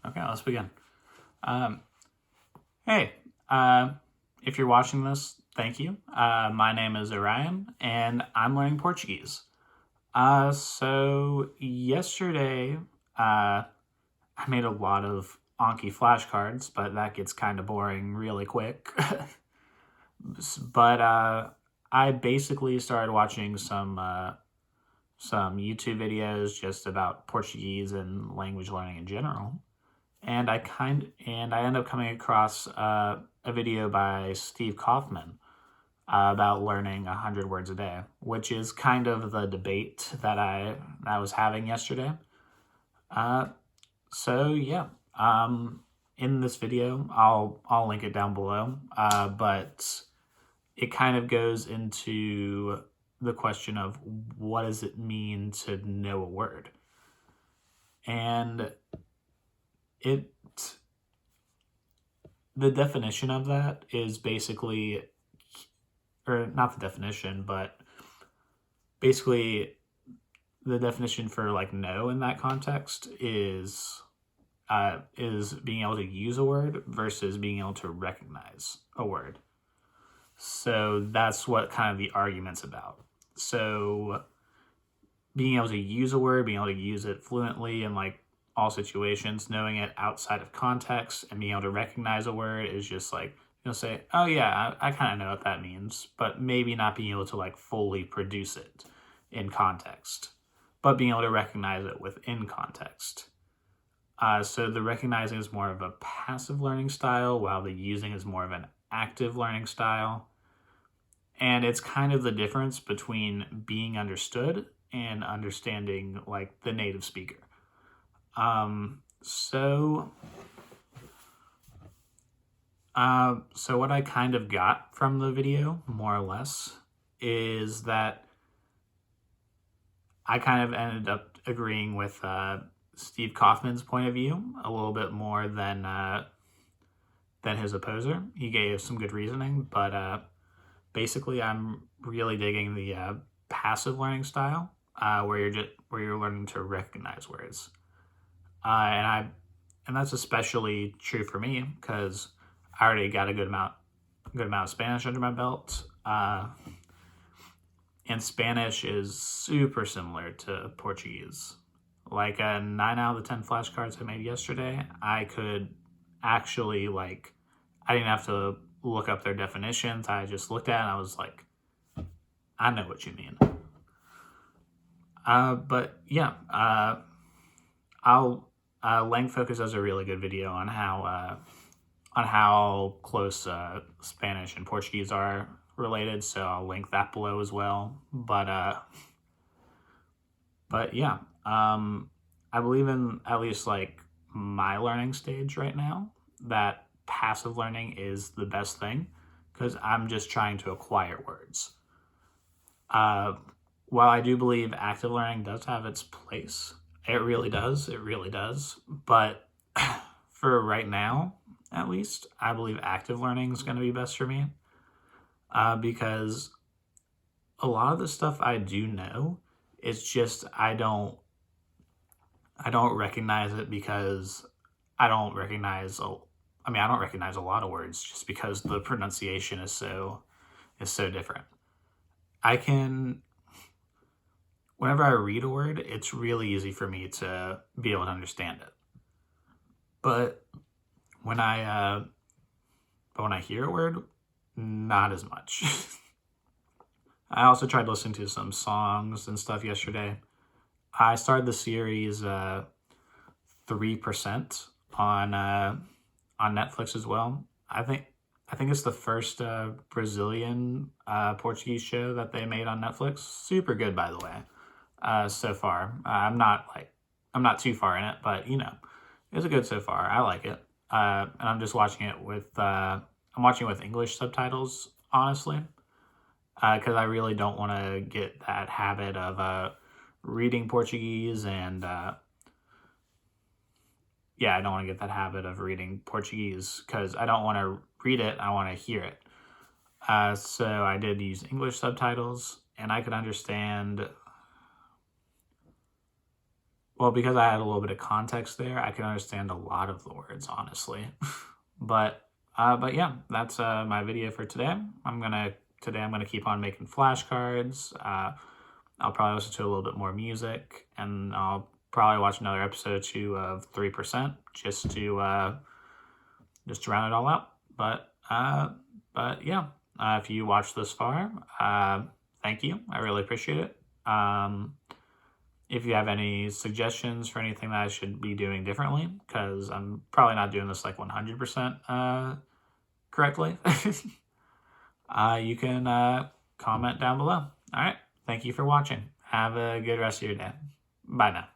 Okay, let's begin. Um, hey, uh, if you're watching this, thank you. My name is Orion, and I'm learning Portuguese. So yesterday, I made a lot of Anki flashcards, but that gets kind of boring really quick. but I basically started watching some YouTube videos just about Portuguese and language learning in general. And I end up coming across a video by Steve Kaufman about learning 100 words a day, which is kind of the debate that I was having yesterday. Uh, so yeah, in this video, I'll link it down below. But it kind of goes into the question of what does it mean to know a word, and it the definition of that is basically, or not the definition, but basically the definition for like know in that context is being able to use a word versus being able to recognize a word. So that's what kind of the argument's about. So being able to use a word, being able to use it fluently in like all situations, knowing it outside of context, and being able to recognize a word is just like, you'll say, oh yeah, I kind of know what that means, but maybe not being able to like fully produce it in context, but being able to recognize it within context. So the recognizing is more of a passive learning style, while the using is more of an active learning style. And it's kind of the difference between being understood and understanding like the native speaker. So what I kind of got from the video, more or less, is that I kind of ended up agreeing with Steve Kaufman's point of view a little bit more than his opposer. He gave some good reasoning, but basically, I'm really digging the passive learning style, where you're learning to recognize words, and that's especially true for me because I already got a good amount of Spanish under my belt. And Spanish is super similar to Portuguese. Like 9 out of the 10 flashcards I made yesterday, I could actually I didn't have to look up their definitions. I just looked at it and I was like, I know what you mean. But yeah, Lang Focus does a really good video on how close Spanish and Portuguese are related, so I'll link that below as well. But yeah, I believe in at least like my learning stage right now that passive learning is the best thing because I'm just trying to acquire words. While I do believe active learning does have its place, it really does. But for right now, at least, I believe active learning is going to be best for me because a lot of the stuff I do know, it's just I don't recognize it because I don't recognize a lot of words just because the pronunciation is so different. Whenever I read a word, it's really easy for me to be able to understand it. But when I hear a word, not as much. I also tried listening to some songs and stuff yesterday. I started the series 3% on Netflix as well. I think it's the first Brazilian Portuguese show that they made on Netflix. Super good, by the way. So far, I'm not too far in it, but it's good so far. I like it, and I'm just watching it with English subtitles, honestly, because I really don't want to get that habit of reading Portuguese and I don't want to get that habit of reading Portuguese because I don't want to read it. I want to hear it. So I did use English subtitles, and I could understand well, because I had a little bit of context there, I can understand a lot of the words, honestly. But yeah, that's my video for today. I'm gonna keep on making flashcards. I'll probably listen to a little bit more music, and I'll probably watch another episode or two of 3% just to round it all out. But yeah, if you watched this far, thank you. I really appreciate it. If you have any suggestions for anything that I should be doing differently, because I'm probably not doing this like 100% correctly, you can comment down below. All right. Thank you for watching. Have a good rest of your day. Bye now.